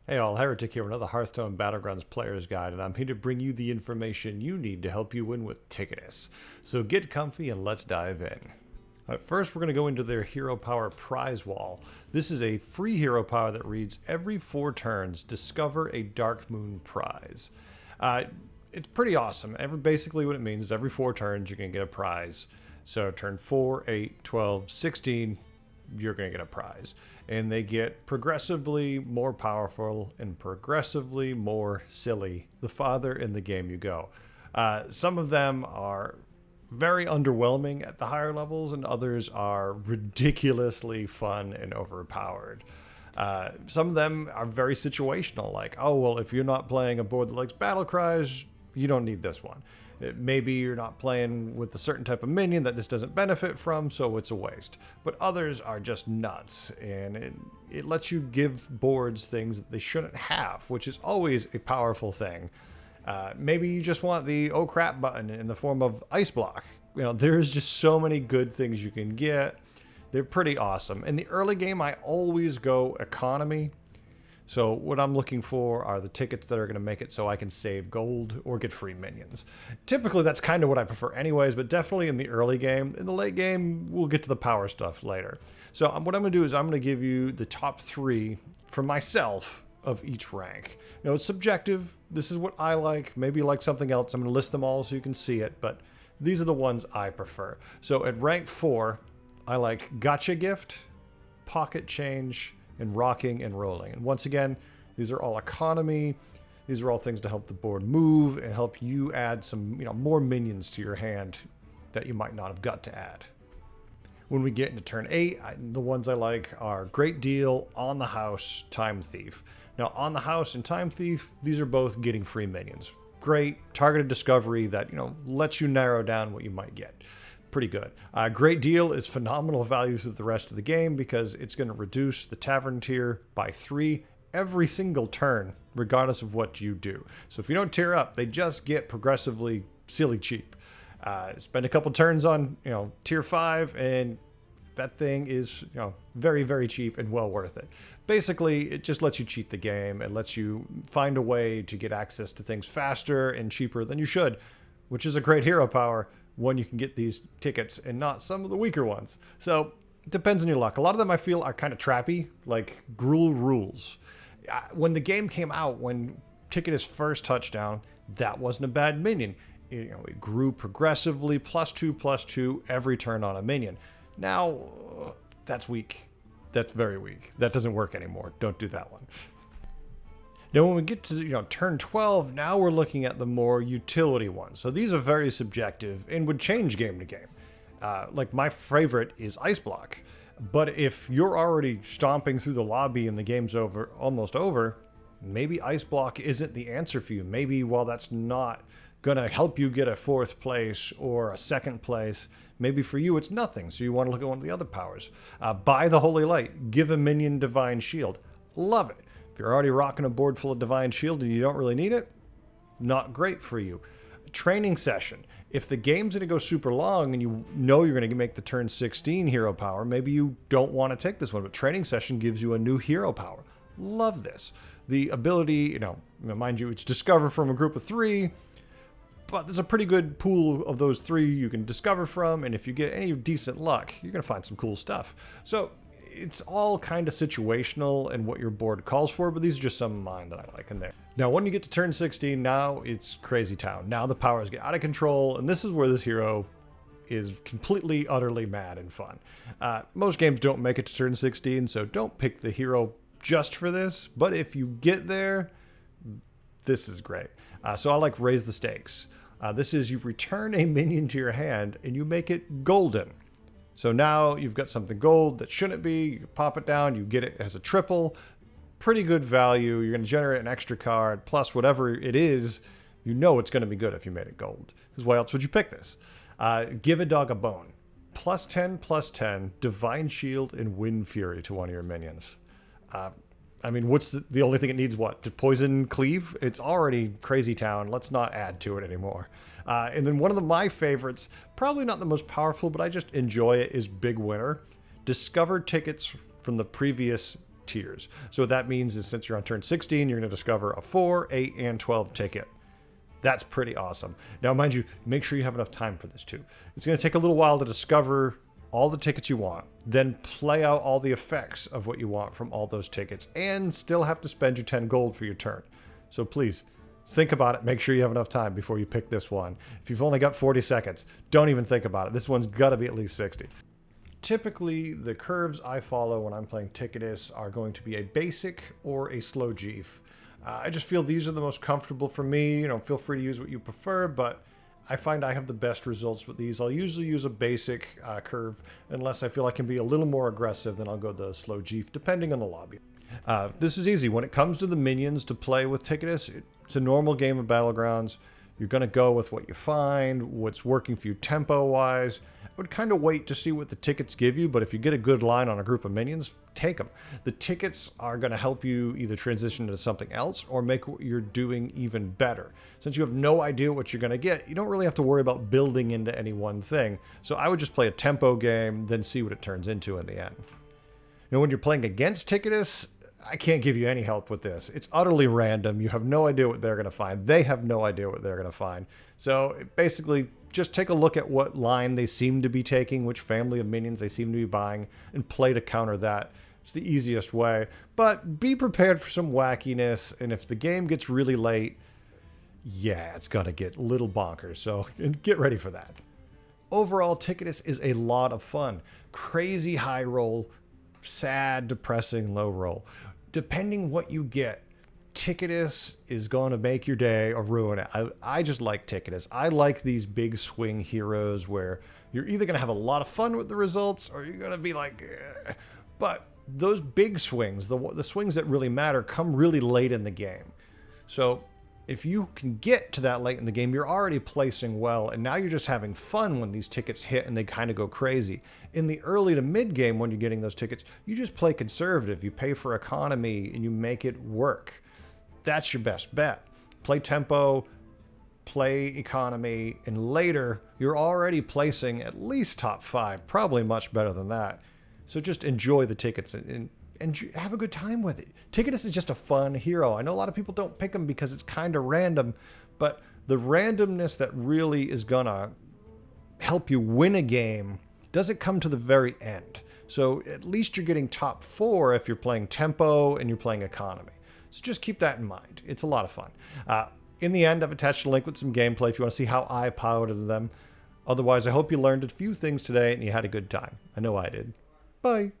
Hey all, Heretic here with another Hearthstone Battlegrounds Player's Guide, and I'm here to bring you the information you need to help you win with Tickatus. So get comfy and let's dive in. First, we're going to go into their Hero Power prize wall. This is a free hero power that reads, every 4 turns, discover a Dark Moon prize. It's pretty awesome. Basically what it means is every 4 turns you're going to get a prize. So turn 4, 8, 12, 16, you're going to get a prize. And they get progressively more powerful and progressively more silly the farther in the game you go. Some of them are very underwhelming at the higher levels, and others are ridiculously fun and overpowered. Some of them are very situational, like, oh, well, if you're not playing a board that likes battle cries, you don't need this one. Maybe you're not playing with a certain type of minion that this doesn't benefit from, so it's a waste. But others are just nuts, and it lets you give boards things that they shouldn't have, which is always a powerful thing. Maybe you just want the oh crap button in the form of ice block. You know, there's just so many good things you can get. They're pretty awesome. In the early game, I always go economy. So what I'm looking for are the tickets that are going to make it so I can save gold or get free minions. Typically, that's kind of what I prefer anyways, but definitely in the early game. In the late game, we'll get to the power stuff later. So what I'm going to do is I'm going to give you the top 3 for myself of each rank. Now, it's subjective. This is what I like. Maybe you like something else. I'm going to list them all so you can see it, but these are the ones I prefer. So at rank 4, I like Gotcha Gift, Pocket Change, and Rocking and Rolling. And once again, these are all economy. These are all things to help the board move and help you add some, more minions to your hand that you might not have got to add. When we get into turn 8, the ones I like are Great Deal, On the House, Time Thief. Now, On the House and Time Thief, these are both getting free minions. Great targeted discovery that, lets you narrow down what you might get. Pretty good. Great Deal is phenomenal value through the rest of the game because it's going to reduce the tavern tier by 3 every single turn, regardless of what you do. So if you don't tier up, they just get progressively silly cheap. Spend a couple turns on, tier 5, and that thing is, very, very cheap and well worth it. Basically, it just lets you cheat the game. It lets you find a way to get access to things faster and cheaper than you should, which is a great hero power when you can get these tickets and not some of the weaker ones. So it depends on your luck. A lot of them I feel are kind of trappy, like Gruul Rules. When the game came out, when Tickatus first touched down, that wasn't a bad minion. It grew progressively, +2/+2 every turn on a minion. Now, that's weak. That's very weak. That doesn't work anymore. Don't do that one. Now, when we get to turn 12, now we're looking at the more utility ones. So these are very subjective and would change game to game. Like my favorite is Ice Block. But if you're already stomping through the lobby and the game's almost over, maybe Ice Block isn't the answer for you. Maybe while that's not going to help you get a 4th place or a 2nd place, maybe for you it's nothing. So you want to look at one of the other powers. Buy the Holy Light. Give a minion Divine Shield. Love it. If you're already rocking a board full of Divine Shield and you don't really need it, not great for you. Training Session. If the game's going to go super long and you know you're going to make the turn 16 hero power, maybe you don't want to take this one, but Training Session gives you a new hero power. Love this. The ability, mind you, it's discover from a group of 3, but there's a pretty good pool of those 3 you can discover from, and if you get any decent luck, you're going to find some cool stuff. So it's all kind of situational and what your board calls for, but these are just some of mine that I like in there. Now, when you get to turn 16, now it's crazy town. Now the powers get out of control, and this is where this hero is completely, utterly mad and fun. Most games don't make it to turn 16, so don't pick the hero just for this, but if you get there, this is great. So I like Raise the Stakes. This is you return a minion to your hand, and you make it golden. So now you've got something gold that shouldn't be. You pop it down, you get it as a triple. Pretty good value. You're going to generate an extra card, plus whatever it is, it's going to be good if you made it gold. Because why else would you pick this? Give a Dog a Bone. +10/+10, Divine Shield and Wind Fury to one of your minions. What's the only thing it needs? What? To poison cleave? It's already crazy town. Let's not add to it anymore. And then one of my favorites, probably not the most powerful, but I just enjoy it, is Big Winner. Discover tickets from the previous tiers. So what that means is since you're on turn 16, you're going to discover a 4, 8, and 12 ticket. That's pretty awesome. Now, mind you, make sure you have enough time for this too. It's going to take a little while to discover all the tickets you want, then play out all the effects of what you want from all those tickets, and still have to spend your 10 gold for your turn. So please, think about it. Make sure you have enough time before you pick this one. If you've only got 40 seconds, don't even think about it. This one's got to be at least 60. Typically, the curves I follow when I'm playing Tickatus are going to be a basic or a slow Geef. I just feel these are the most comfortable for me. You know, feel free to use what you prefer, but I find I have the best results with these. I'll usually use a basic curve unless I feel I can be a little more aggressive, then I'll go the slow Geef, depending on the lobby. This is easy. When it comes to the minions to play with Tickatus, it's a normal game of Battlegrounds. You're going to go with what you find, what's working for you tempo-wise. I would kind of wait to see what the tickets give you, but if you get a good line on a group of minions, take them. The tickets are going to help you either transition to something else or make what you're doing even better. Since you have no idea what you're going to get, you don't really have to worry about building into any one thing. So I would just play a tempo game, then see what it turns into in the end. Now, when you're playing against Tickatus, I can't give you any help with this. It's utterly random. You have no idea what they're going to find. They have no idea what they're going to find. So basically, just take a look at what line they seem to be taking, which family of minions they seem to be buying, and play to counter that. It's the easiest way. But be prepared for some wackiness, and if the game gets really late, yeah, it's going to get a little bonkers. So get ready for that. Overall, Tickatus is a lot of fun. Crazy high roll, sad, depressing low roll. Depending what you get, Tickatus is going to make your day or ruin it. I just like Tickatus. I like these big swing heroes where you're either going to have a lot of fun with the results or you're going to be like, eh. But those big swings, the swings that really matter, come really late in the game. So if you can get to that late in the game, you're already placing well, and now you're just having fun when these tickets hit and they kind of go crazy. In the early to mid game, when you're getting those tickets, you just play conservative. You pay for economy and you make it work. That's your best bet. Play tempo, play economy, and later you're already placing at least top 5, probably much better than that. So just enjoy the tickets and have a good time with it. Tickatus is just a fun hero. I know a lot of people don't pick him because it's kind of random, but the randomness that really is gonna help you win a game doesn't come to the very end. So at least you're getting top 4 if you're playing tempo and you're playing economy. So just keep that in mind. It's a lot of fun. In the end, I've attached a link with some gameplay if you want to see how I piloted them. Otherwise, I hope you learned a few things today and you had a good time. I know I did. Bye.